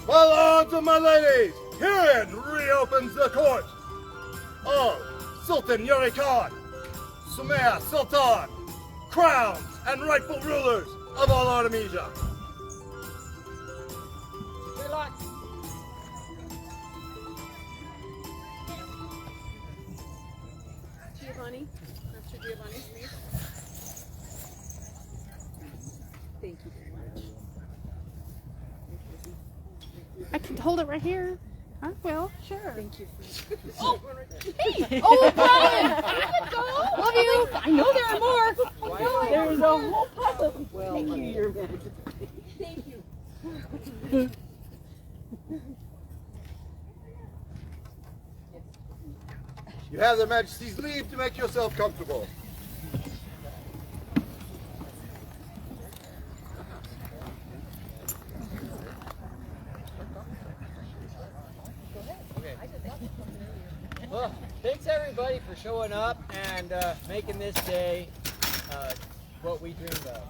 My lords and my ladies, herein reopens the court of Sultan Yuri Khan, Sumayya Sultan, crowns and rightful rulers of all Artemisia. Relax. Giovanni, Master Giovanni, please. Thank you very much. I can hold it right here. I will, sure. Thank you. Oh, hey! Oh, Brian! Love you! I know there are more. I know there's a whole pile. Well, Thank you, Your Majesty. Thank you. You have their Majesty's leave to make yourself comfortable. Well, thanks everybody for showing up and making this day what we dreamed of.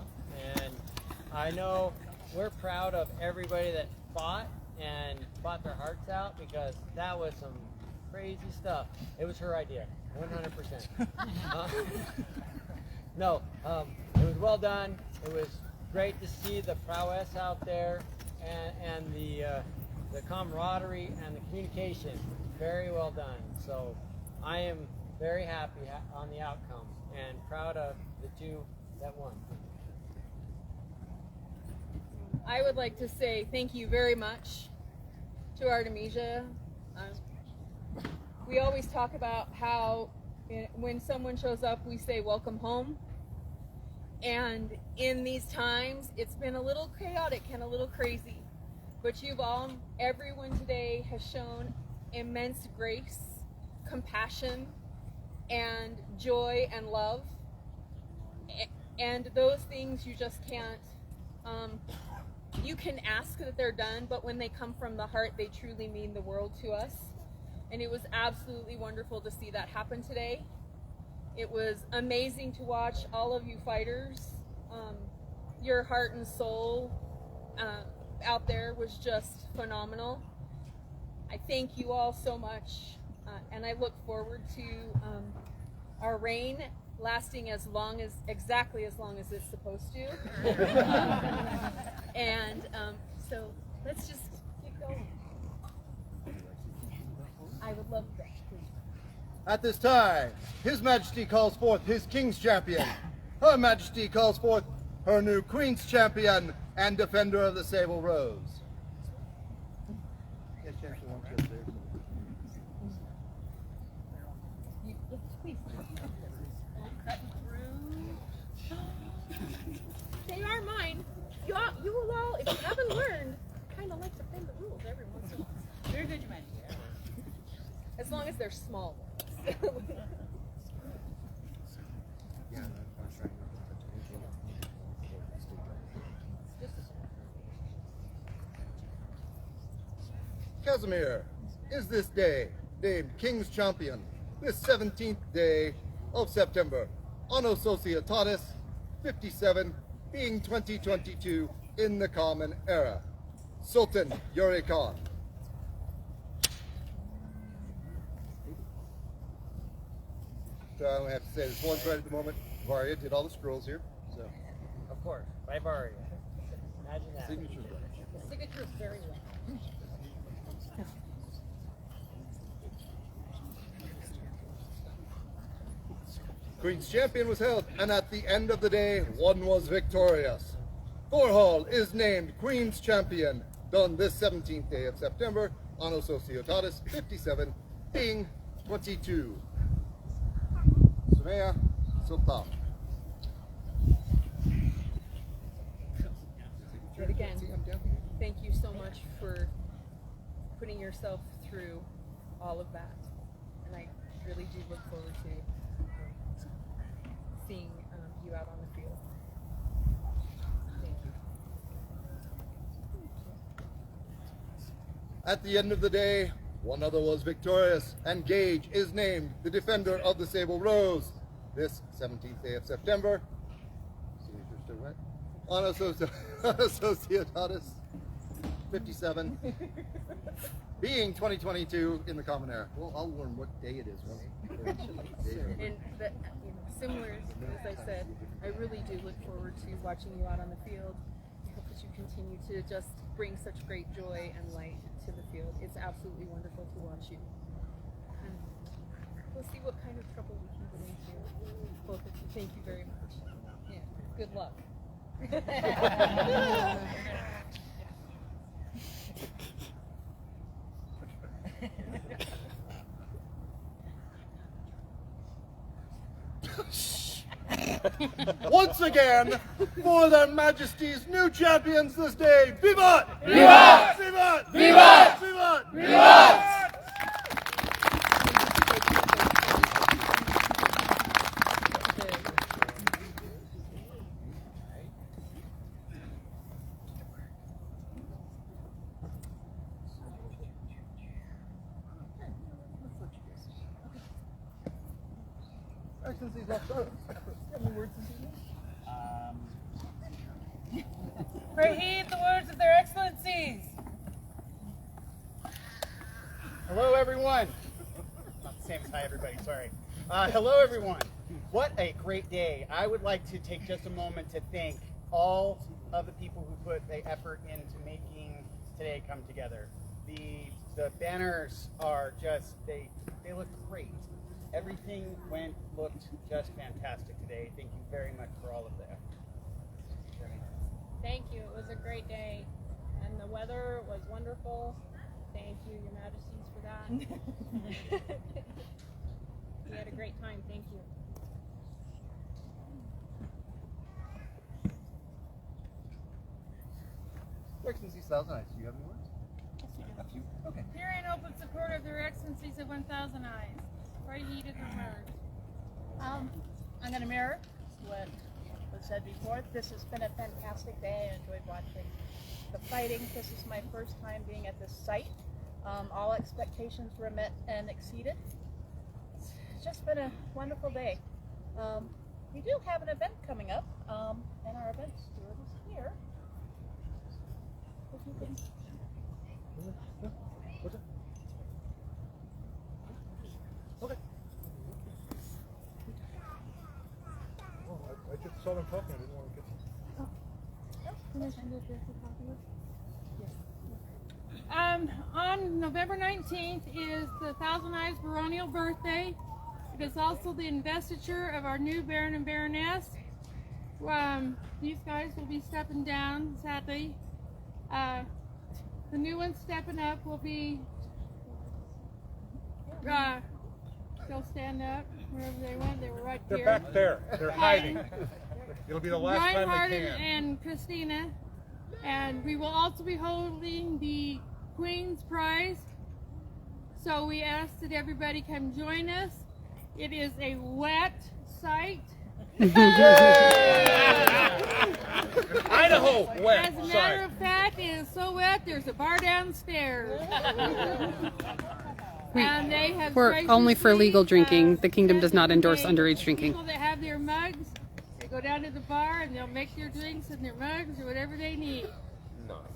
And I know we're proud of everybody that fought their hearts out, because that was some crazy stuff. It was her idea, 100%. No, it was well done. It was great to see the prowess out there and the camaraderie and the communication. Very well done. So I am very happy on the outcome and proud of the two that won. I would like to say thank you very much to Artemisia. We always talk about how when someone shows up, we say welcome home. And in these times, it's been a little chaotic and a little crazy. But everyone today has shown immense grace, compassion, and joy and love. And those things you just can't, you can ask that they're done, but when they come from the heart, they truly mean the world to us. And it was absolutely wonderful to see that happen today. It was amazing to watch all of you fighters. Your heart and soul out there was just phenomenal. I thank you all so much, and I look forward to our reign lasting exactly as long as it's supposed to. And so let's just keep going. I would love that, please. At this time, His Majesty calls forth his King's Champion. Her Majesty calls forth her new Queen's Champion and Defender of the Sable Rose. They are mine. You will all, if you haven't learned, kind of like to bend the rules every once in a while. Very good, Your Majesty. As long as they're small ones. Casimir is this day named King's Champion, this 17th day of September, Anno Societatis 57, being 2022 in the Common Era. Sultan Yuri Khan. So I only have to say this one's right at the moment. Varia did all the scrolls here. So Of course, by Varia. Imagine that. signatures right. The signature is very well. Queen's Champion was held, and at the end of the day, one was victorious. Thorhall is named Queen's Champion, done this 17th day of September, Anno Societatis 57, being 22. Sumayya Sultan. But again, thank you so much for putting yourself through all of that. And I really do look forward to seeing you out on the field. Thank you. At the end of the day, one other was victorious, and Gage is named the Defender of the Sable Rose this 17th day of September. Signature's still wet. Anno Societatis 57, being 2022 in the common era. Well, I'll learn what day it is. And that, similar as I said, I really do look forward to watching you out on the field. I hope that you continue to just bring such great joy and light to the field. It's absolutely wonderful to watch you. And we'll see what kind of trouble we can get into. Both of you. Thank you very much. Yeah. Good luck. Once again, for their majesties' new champions this day, Vivat! Vivat! Vivat! Vivat! Vivat! Vivat! Excellencies, left start. Pray heed the words of their excellencies. Hello, everyone. Not the same as hi, everybody. Sorry. Hello, everyone. What a great day. I would like to take just a moment to thank all of the people who put the effort into making today come together. The banners are just, they look great. Everything looked just fantastic today. Thank you very much for all of the effort. Thank you. It was a great day, and the weather was wonderful. Thank you, Your Majesties, for that. We had a great time. Thank you. Excellencies, Thousand Eyes, do you have any words? A few? Okay. Here in open support of their excellencies of 1,000 Eyes. Pray heed of the words. I'm going to mirror what was said before. This has been a fantastic day. I enjoyed watching the fighting. This is my first time being at this site. All expectations were met and exceeded. It's just been a wonderful day. We do have an event coming up, and our event steward is here. If you can... Okay. Oh, I just saw them talking. I didn't want to get On November 19th is the 1,000 Eyes baronial birthday. It is also the investiture of our new Baron and Baroness. These guys will be stepping down, sadly. The new ones stepping up will be, they'll stand up wherever they went. They were right They're here. back there. They're hiding. It'll be the last time Reinhard they can. and Christina. And we will also be holding the Queen's Prize. So we ask that everybody come join us. It is a wet site. Idaho wet As a matter site. of fact, it is so wet there's a bar downstairs. And they have We're only for legal graciously, drinking. The kingdom does not endorse underage drinking. People that have their mugs, they go down to the bar and they'll make their drinks in their mugs or whatever they need.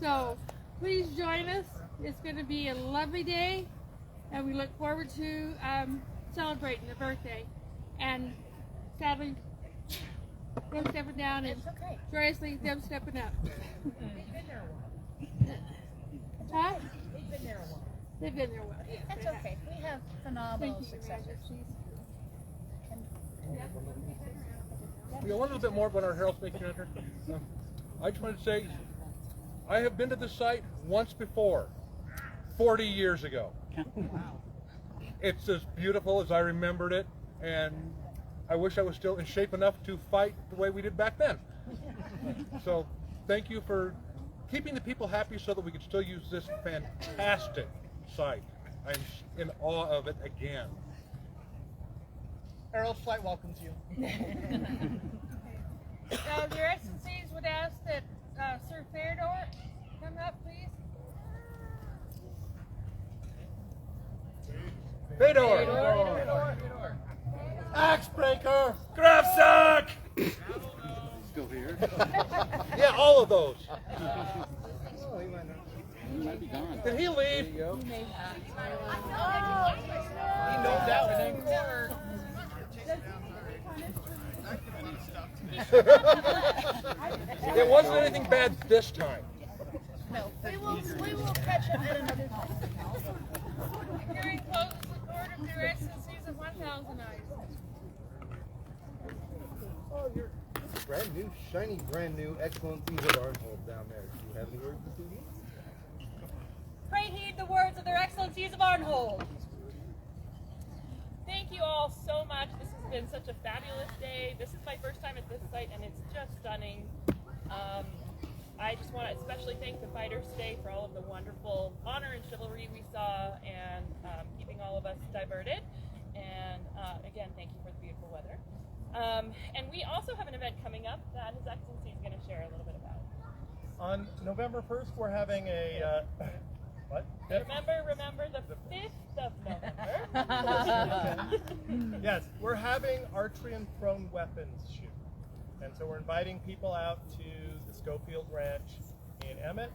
So please join us. It's going to be a lovely day, and we look forward to celebrating the birthday. And sadly, them stepping down and joyously them stepping up. Huh? They've been there a while. They've been there a while. That's okay. We have phenomenal Thank you, Your successors. Majesties. A little bit more about our Herald Space Center. I just wanted to say, I have been to this site once before, 40 years ago. It's as beautiful as I remembered it, and I wish I was still in shape enough to fight the way we did back then. So thank you for keeping the people happy so that we can still use this fantastic site. I'm in awe of it again. Herald Flight welcomes you. Your Excellencies would ask that Sir Theodore come up, please. Fedor! Axe Breaker! Grafsack! Still here. Yeah, all of those. Did he leave? There you go. He knows that one. It wasn't anything bad this time. No, we will catch him at another time. Hearing closes the court of your excellencies of 1,000 eyes. Oh, you're brand new, shiny, brand new excellencies of Arnhold down there. Do you have any words this evening? Pray heed the words of their excellencies of Arnhold. Thank you all so much. This has been such a fabulous day. This is my first time at this site and it's just stunning. I just want to especially thank the fighters today for all of the wonderful honor and chivalry we saw and keeping all of us diverted. And again, thank you for the beautiful weather. And we also have an event coming up that His Excellency is going to share a little bit about. On November 1st, we're having a, what? Remember the 5th of November. Yes, we're having archery and thrown weapons shoot. And so we're inviting people out to the Schofield Ranch in Emmett,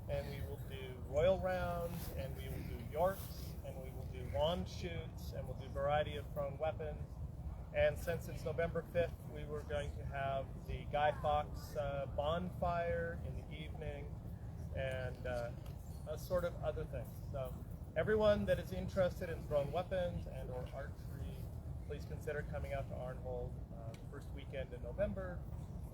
and we will do royal rounds, and we will do yorks, and we will do wand shoots, and we'll do a variety of thrown weapons. And since it's November 5th, we were going to have the Guy Fawkes bonfire in the evening, and a sort of other things. So everyone that is interested in thrown weapons and or archery, please consider coming out to Arnhold first weekend in November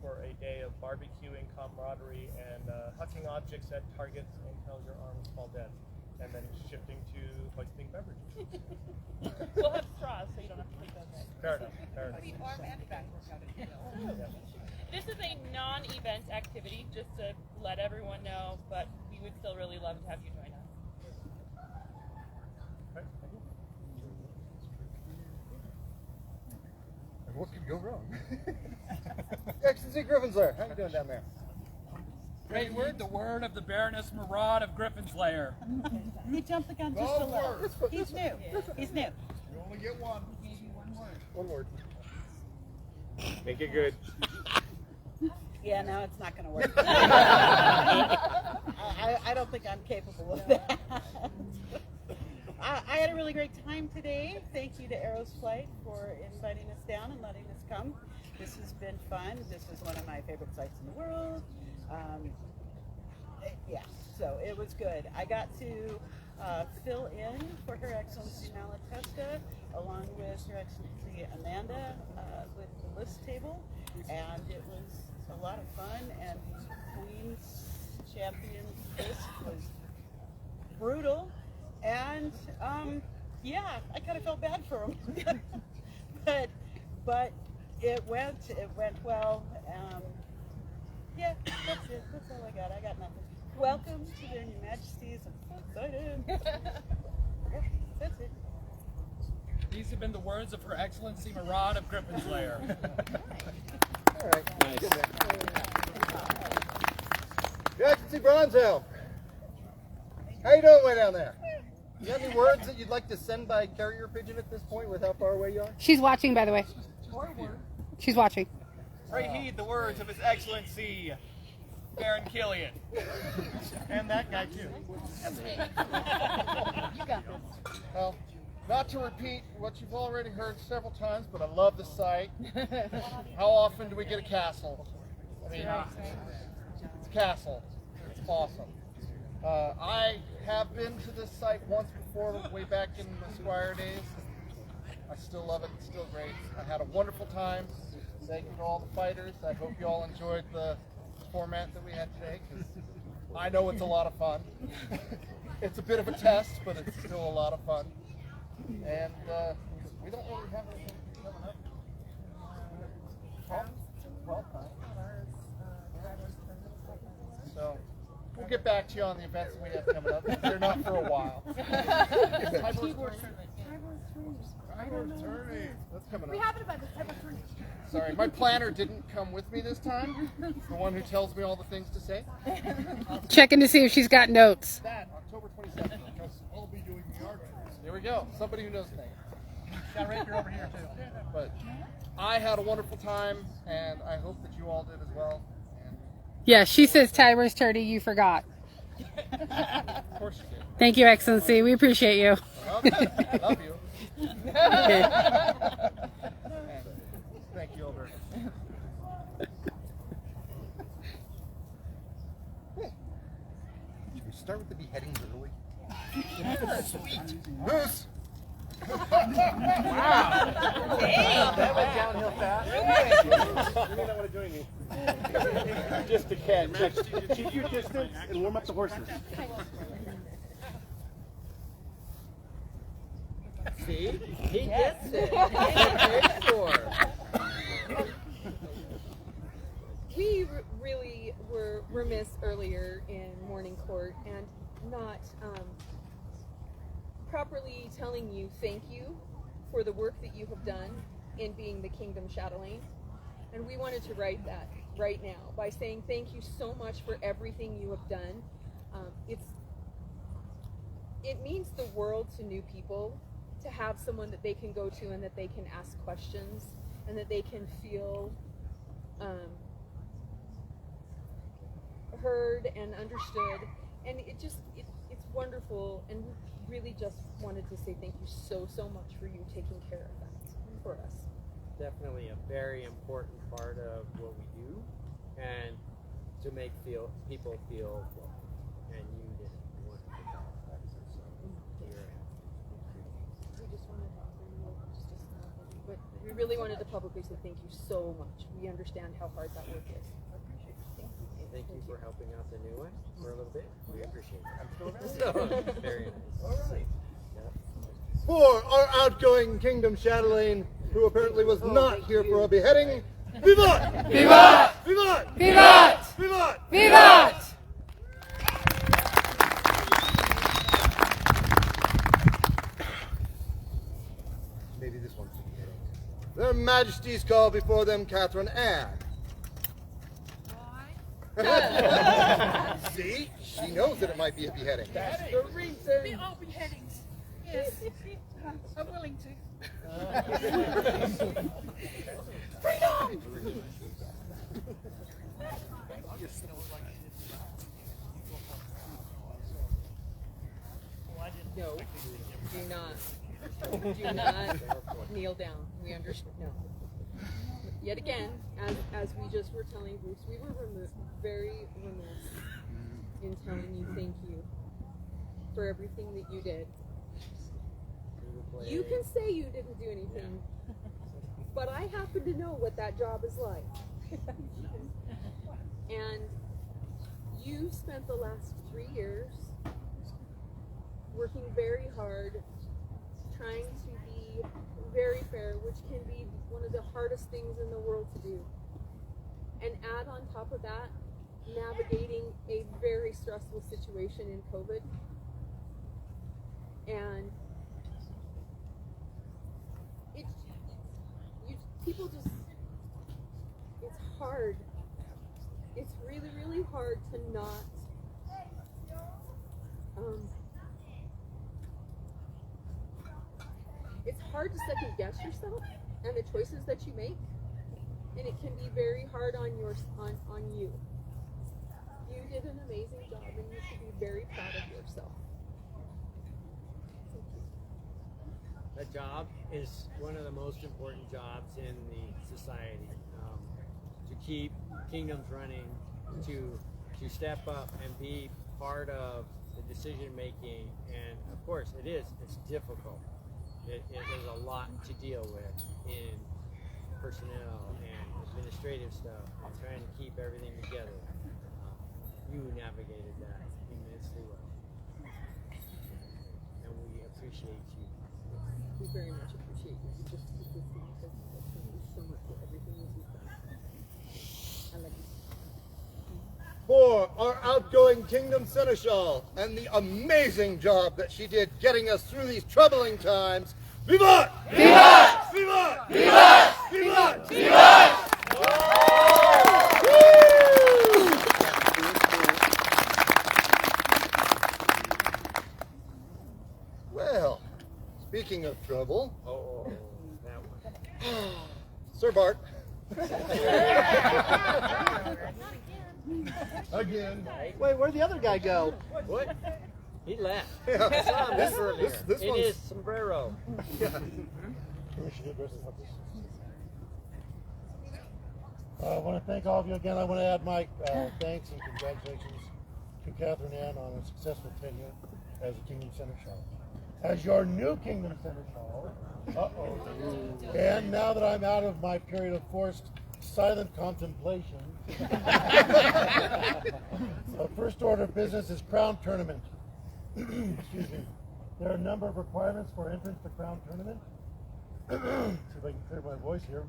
for a day of barbecuing, camaraderie, and hucking objects at targets until your arms fall dead, and then shifting to hoisting beverages. We'll have straws so you don't have to take those in. Fair enough, fair enough. This is a non-event activity, just to let everyone know, but we would still really love to have you join us. Okay, thank you. And what could go wrong? Excellency Griffin's Lair, how you doing down there? Great word, the word of the Baroness Maraud of Griffin's Lair. He jumped the gun just a little. He's new. He's new. You only get one. One word. Make it good. Yeah, no, it's not going to work. I don't think I'm capable of that. I had a really great time today. Thank you to Arrow's Flight for inviting us down and letting us come. This has been fun. This is one of my favorite sites in the world. Yeah, so it was good. I got to fill in for Her Excellency Malatesta along with Her Excellency Amanda with the list table, and it was a lot of fun, and Queen's Champion's list was brutal, and yeah, I kind of felt bad for him, but it went well. Yeah, that's it. That's all I got. I got nothing. Welcome to their New Majesties. I'm so excited. Yeah, that's it. These have been the words of Her Excellency Maraud of Griffin's Lair. All right. Nice. Your Excellency Bronzo, how you doing way down there? You got any words that you'd like to send by carrier pigeon at this point with how far away you are? She's watching, by the way. She's watching. Pray heed the words of His Excellency Baron Killian. And that guy too. You got this. Well, not to repeat what you've already heard several times, but I love the site. How often do we get a castle? I mean, it's a castle. It's awesome. I have been to this site once before, way back in the Squire days. I still love it. It's still great. I had a wonderful time. Thank you to all the fighters. I hope you all enjoyed the format that we had today, because I know it's a lot of fun. It's a bit of a test, but it's still a lot of fun. And we don't really have anything coming up. 12 time. So we'll get back to you on the events that we have coming up. They're not for a while. That's coming up. We have it about the type of tournament. Sorry, my planner didn't come with me this time. The one who tells me all the things to say. Checking to see if she's got notes. That, October 27th, because I'll be doing the art. There we go. Somebody who knows things. Got Raker over here too. But I had a wonderful time, and I hope that you all did as well. And Yeah, she says Tyra's 30, you forgot. Of course you did. Thank you, Excellency. We appreciate you. Love you. Thank you, Albert. Should we start with the beheadings early? Sweet. Moose. Wow. That went downhill fast. You may not want to join me. Just a catch. Keep your distance and warm up the horses. See? He gets it. He's sure. We really were remiss earlier in morning court and not properly telling you thank you for the work that you have done in being the Kingdom Chatelaine. And we wanted to write that right now by saying thank you so much for everything you have done. It means the world to new people to have someone that they can go to and that they can ask questions and that they can feel heard and understood. And it's wonderful, and we really just wanted to say thank you so much for you taking care of that for us. Definitely a very important part of what we do, and to make people feel welcome. And you did a wonderful job. We just wanted to, but we really wanted to publicly say thank you so much. We understand how hard that work is. Thank you for helping out the new one for a little bit. We appreciate it. Very nice. All right. For our outgoing Kingdom Chatelaine, who apparently was not here for a beheading, Vivat! Vivat! Vivat! Vivat! Vivat! Vivat! Maybe this one's the beheading. Their Majesties call before them Catherine Anne. See? She knows that it might be a beheading. That's the reason. All beheadings. Yes. I'm willing to. Freedom! No, do not kneel down. We understand. No. Yet again, as we just were telling Bruce, we were very remiss in telling you thank you for everything that you did. You can say you didn't do anything, but I happen to know what that job is like. And you spent the last 3 years working very hard, trying to be very fair, which can be one of the hardest things in the world to do. And add on top of that, navigating a very stressful situation in COVID. And people just, it's hard. It's really, really hard to not, it's hard to second guess yourself and the choices that you make, and it can be very hard on you. You did an amazing job, and you should be very proud of yourself. That job is one of the most important jobs in the society. To keep kingdoms running, to step up and be part of the decision making, and of course it's difficult. There's a lot to deal with in personnel and administrative stuff and trying to keep everything together. You navigated that immensely well, and we appreciate you. We very much appreciate you. You just keep this thing because thank you so much for everything that you've done. I love you. For our outgoing Kingdom Seneschal and the amazing job that she did getting us through these troubling times, Vivat! Vivat! Vivat! Vivat! Vivat! Vivat! Well, speaking of trouble, That one. Sir Bart. Again. Wait, where'd the other guy go? What? He left. Yeah. I saw him This- earlier. this in one's- his sombrero. Yeah. I want to thank all of you again. I want to add my thanks and congratulations to Catherine Ann on a successful tenure as a Kingdom Seneschal. As your new Kingdom Seneschal, and now that I'm out of my period of forced silent contemplation, the first order of business is Crown Tournament. Excuse me. There are a number of requirements for entrance to Crown Tournament. See if I can clear my voice here.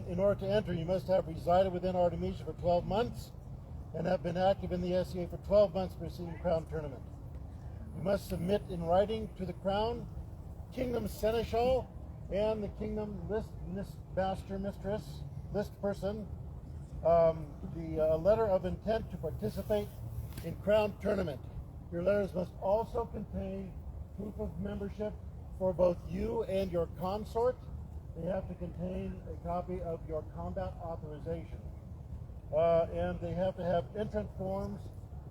In order to enter, you must have resided within Artemisia for 12 months and have been active in the SCA for 12 months preceding Crown Tournament. You must submit in writing to the Crown, Kingdom Seneschal, and the Kingdom list person, a letter of intent to participate in Crown Tournament. Your letters must also contain proof of membership for both you and your consort. They have to contain a copy of your combat authorization. And they have to have entrance forms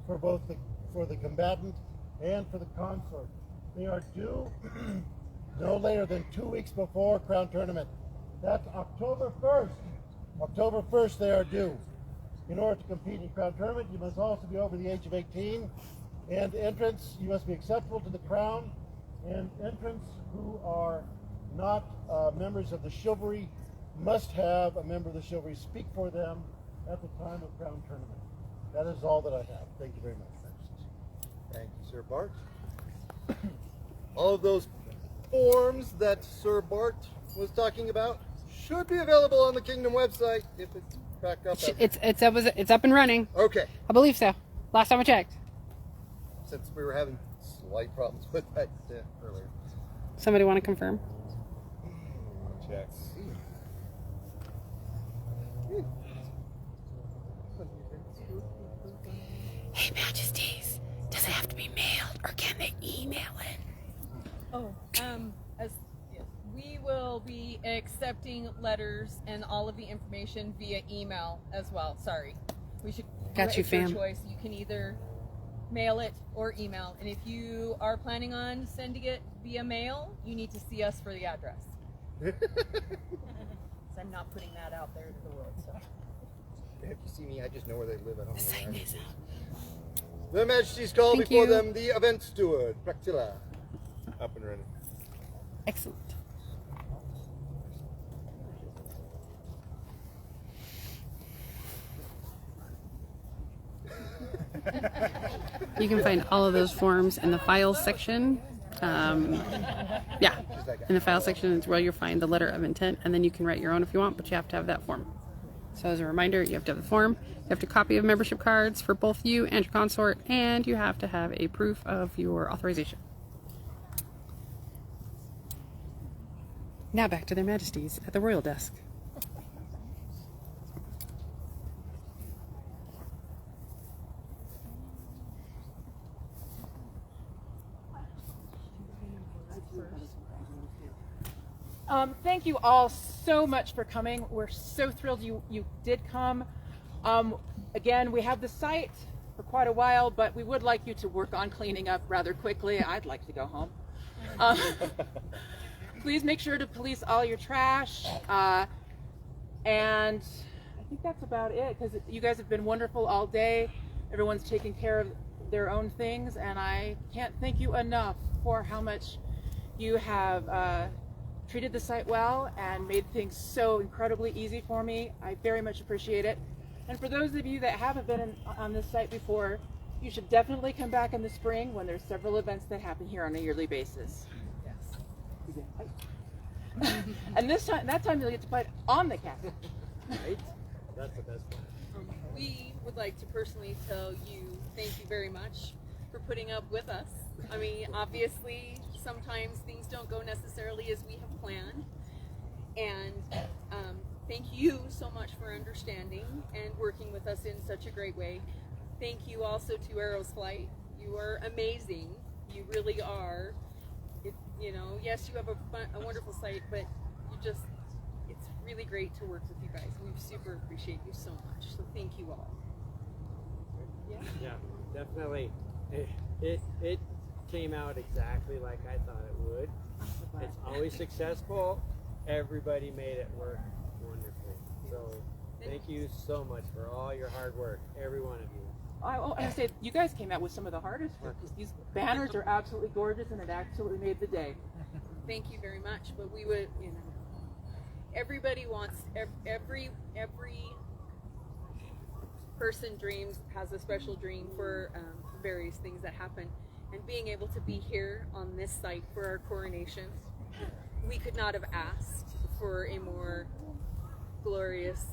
for both the combatant and for the consort. They are due no later than 2 weeks before Crown Tournament. That's October 1st. October 1st they are due. In order to compete in Crown Tournament, you must also be over the age of 18. And entrants, you must be acceptable to the Crown. And entrants who are not members of the chivalry must have a member of the chivalry speak for them at the time of Crown Tournament. That is all that I have. Thank you very much. Thank you, Sir Bart. All of those forms that Sir Bart was talking about should be available on the Kingdom website if it's back up. It's up and running. Okay. I believe so. Last time I checked. Since we were having slight problems with that earlier. Somebody want to confirm? Check. Hey, Majesties, does it have to be mailed or can they email it? Oh, we will be accepting letters and all of the information via email as well. Sorry, we should. Got you, it's your fam. choice. You can either mail it or email, and if you are planning on sending it via mail, you need to see us for the address. I'm not putting that out there to the world. So. If you see me, I just know where they live. I don't The know sign where. is up. Their Majesty's call Thank before you. them the event steward, Practilla. Up and running. Excellent. You can find all of those forms in the files section. Yeah, in the file section is where you'll find the letter of intent, and then you can write your own if you want, but you have to have that form. So as a reminder, you have to have the form, you have to copy of membership cards for both you and your consort, and you have to have a proof of your authorization. Now back to their majesties at the royal desk. Thank you all so much for coming. We're so thrilled you did come. Again, we have the site for quite a while, but we would like you to work on cleaning up rather quickly. I'd like to go home. Please make sure to police all your trash. And I think that's about it, because you guys have been wonderful all day. Everyone's taking care of their own things, and I can't thank you enough for how much you have treated the site well and made things so incredibly easy for me. I very much appreciate it. And for those of you that haven't been on this site before, you should definitely come back in the spring when there's several events that happen here on a yearly basis. Yes. And that time you'll get to play it on the castle. Right? That's the best one. We would like to personally tell you thank you very much for putting up with us. I mean, obviously, sometimes things don't go necessarily as we have planned. And thank you so much for understanding and working with us in such a great way. Thank you also to Arrow's Flight. You are amazing. You really are. You know, yes, you have a wonderful site, but you just, it's really great to work with you guys. We super appreciate you so much. So thank you all. Yeah, definitely. It came out exactly like I thought it would. It's always successful. Everybody made it work wonderfully. So thank you so much for all your hard work, every one of you. I say you guys came out with some of the hardest work because these banners are absolutely gorgeous and it absolutely made the day. Thank you very much. But we would, you know, everybody wants, every person has a special dream for various things that happen. And being able to be here on this site for our coronation, we could not have asked for a more glorious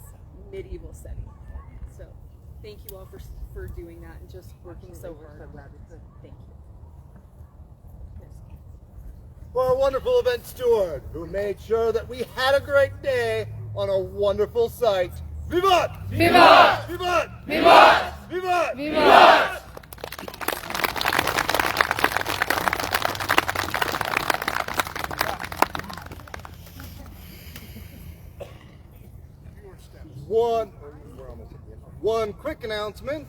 medieval setting. So thank you all for doing that and just working so hard. Thank you. For our wonderful event steward, who made sure that we had a great day on a wonderful site. Vivat! Vivat! Vivat! Vivat! Vivat! Vivat! One quick announcement.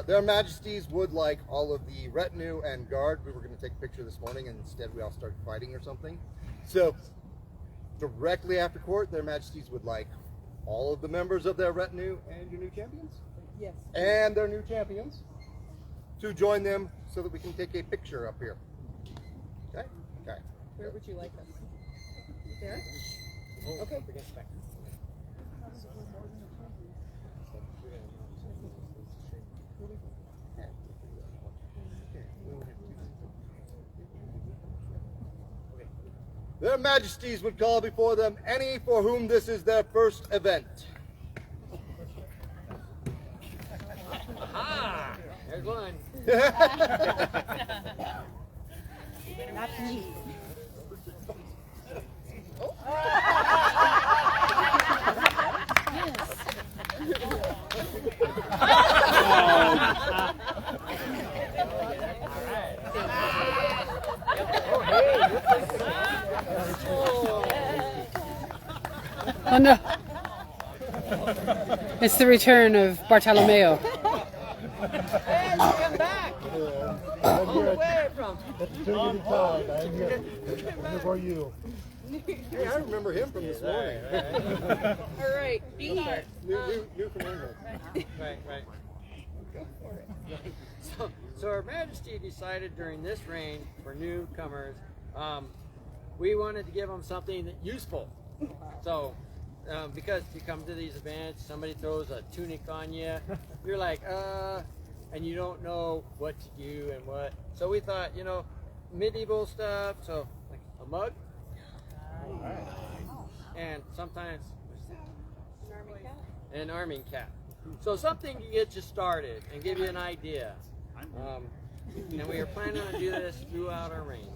Their Majesties would like all of the retinue and guard. We were going to take a picture this morning, and instead we all started fighting or something. So directly after court, Their Majesties would like all of the members of their retinue and your new champions. Yes. And their new champions to join them so that we can take a picture up here. Okay? Okay. Where would you like us? There? Okay. Their Majesties would call before them any for whom this is their first event. Aha! There's one. Not me. Oh no. It's the return of Bartolomeo. And come back. All the way from. I'm here for you. Hey, I remember him from this morning. All right. New from England. Right. Go for it. So Her Majesty decided during this reign for newcomers, we wanted to give them something useful. So, because you come to these events, somebody throws a tunic on you, you're like, and you don't know what to do and what. So we thought, medieval stuff, so like a mug. And sometimes an arming cap. So something to get you started and give you an idea. And we are planning to do this throughout our reign.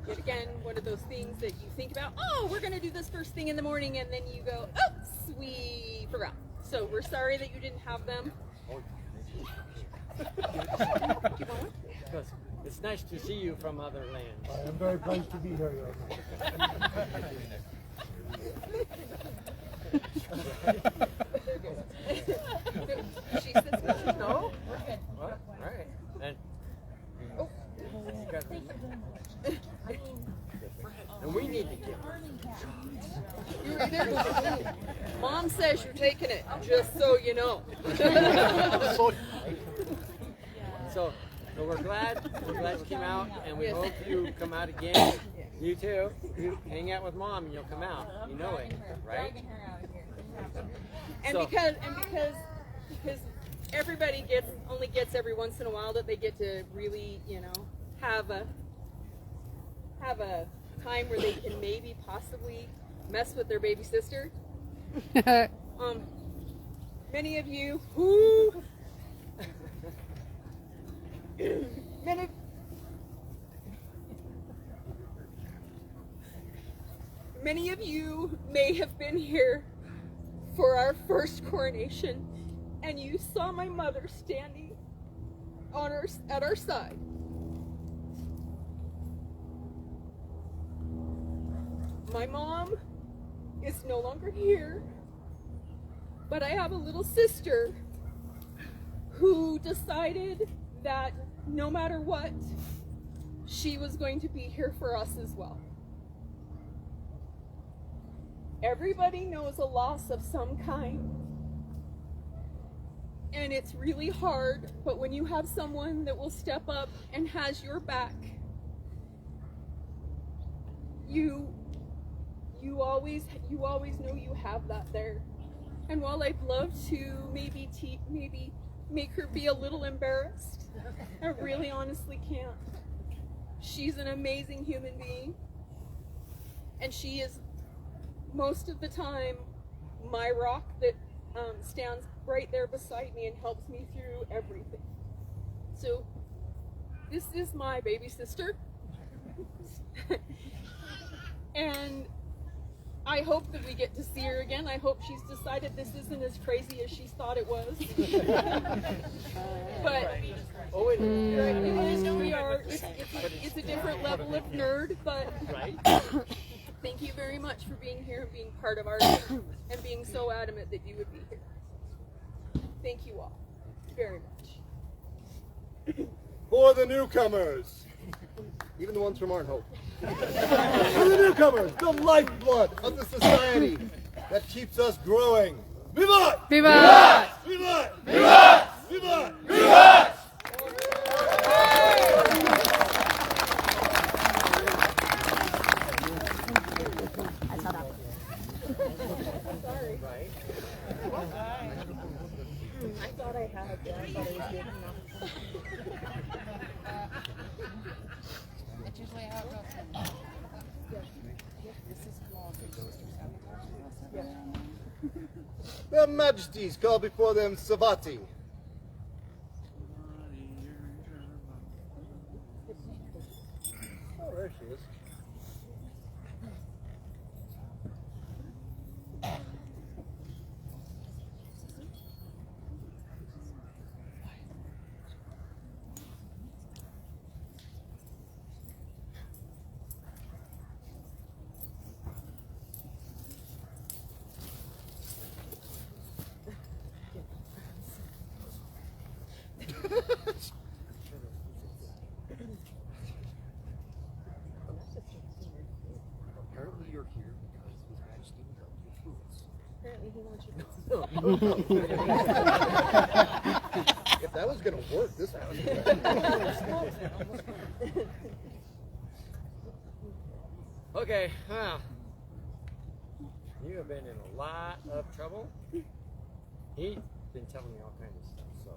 Yet again, one of those things that you think about, oh, we're going to do this first thing in the morning, and then you go, oops, we forgot. So we're sorry that you didn't have them. Because it's nice to see you from other lands. I am very pleased to be here, Your Honor. She says, no. What? All right. And, and we need to get Mom says you're taking it, just so you know. So we're glad you came out, and we hope you come out again. You too. You hang out with Mom, and you'll come out. You know it, right? And because everybody only gets every once in a while that they get to really, have a time where they can maybe possibly mess with their baby sister. Many of you who many of you may have been here for our first coronation, and you saw my mother standing at our side. My mom is no longer here, but I have a little sister who decided that no matter what, she was going to be here for us as well. Everybody knows a loss of some kind, and it's really hard, but when you have someone that will step up and has your back, you always know you have that there. And while I'd love to maybe make her be a little embarrassed, I really honestly can't. She's an amazing human being, and she is most of the time my rock that stands right there beside me and helps me through everything. So this is my baby sister. And I hope that we get to see her again. I hope she's decided this isn't as crazy as she thought it was. But we are. It's a different level of nerd, but thank you very much for being here and being part of our team and being so adamant that you would be here. Thank you all very much. For the newcomers, even the ones from Arnhope. For the newcomers, the lifeblood of the society that keeps us growing. Vivat! Vivat! Vivat! Vivat! Vivat! Vivat! Sorry. I thought I had that. I thought I was good enough. That's usually how it goes. This is small. Their Majesties call before them Savati. Oh, there she is. Apparently you're here because His Majesty would help you through this. Apparently he wants you to. If that was going to work, this was. Okay, you have been in a lot of trouble. He's been telling me all kinds of stuff, so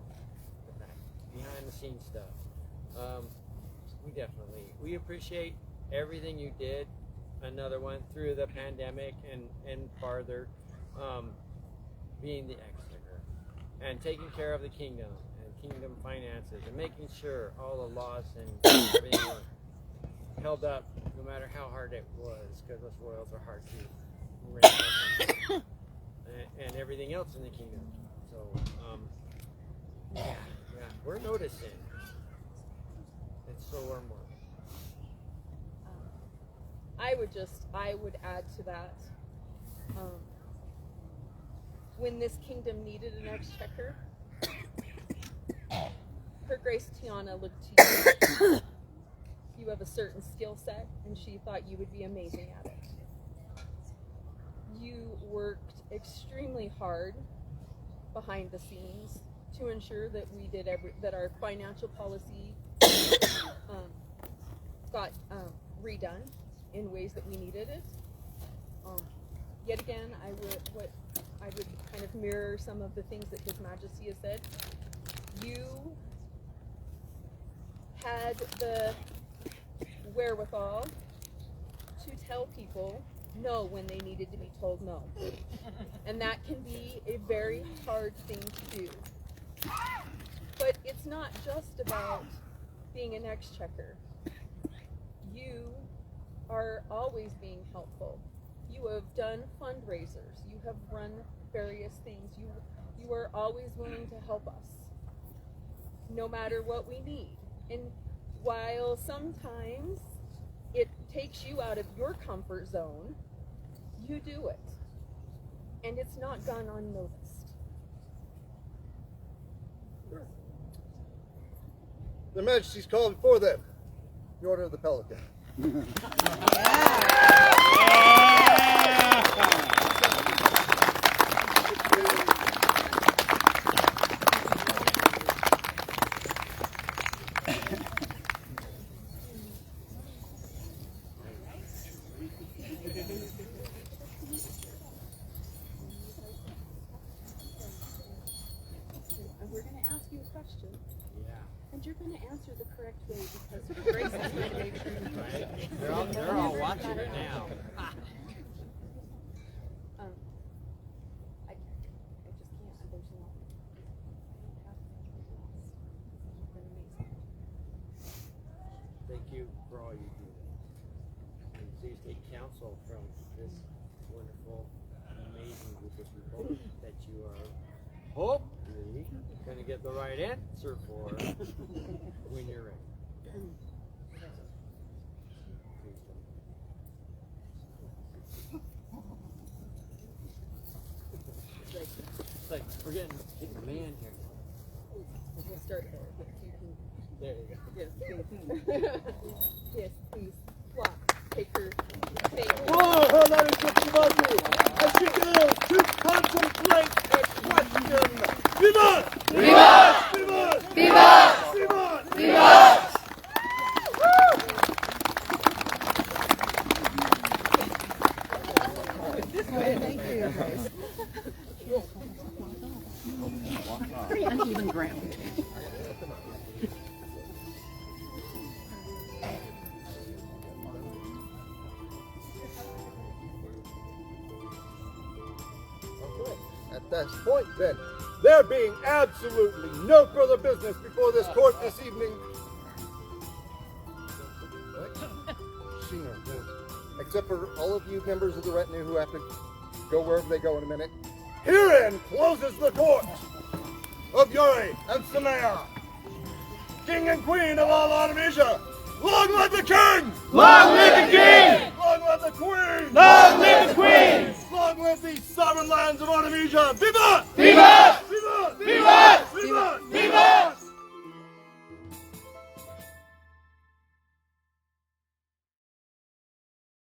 behind the scenes stuff. We appreciate everything you did. Another one through the pandemic and farther, being the exchequer and taking care of the kingdom and kingdom finances and making sure all the laws and everything were held up, no matter how hard it was, because us royals are hard to run and everything else in the kingdom. So, yeah, we're noticing. It's so warm. I would add to that. When this kingdom needed an exchequer, Her Grace Tiana looked to you. You have a certain skill set, and she thought you would be amazing at it. You worked extremely hard behind the scenes to ensure that we did that our financial policy got redone in ways that we needed it. Yet again, I would kind of mirror some of the things that His Majesty has said. You had the wherewithal to tell people no when they needed to be told no. And that can be a very hard thing to do. But it's not just about being an exchequer. You are always being helpful. You have done fundraisers. You have run various things. You are always willing to help us, no matter what we need. And while sometimes it takes you out of your comfort zone, you do it. And it's not gone unnoticed. Their Majesties call before them the Order of the Pelican. And we're going to ask you a question. Yeah. And you're going to answer the correct way because Grace is going to make sure you do. They're all watching it now. I just can't. There's no. Thank you for all you do. And please take counsel from this wonderful, amazing group of people that you are hopefully going to get the right answer for when you're ready. It's like we're getting a man here. We'll start there. There you go. Yes. Yes, please. Walk. Take her. Take her. Whoa, that is what you want to do. As she goes to contemplate a question. Vivat! Vivat! Vivat! Vivat! Vivat! Vivat! Thank you. Very uneven ground. At this point, then, there being absolutely no further business before this court this evening, except for all of you members of the retinue who have to go wherever they go in a minute, herein closes the court of Yuri and Sumayya, King and Queen of all Artemisia. Long live the King! Long live the King! Long live the Queen! Long live the Queen! Long live the sovereign lands of Artemisia! Viva!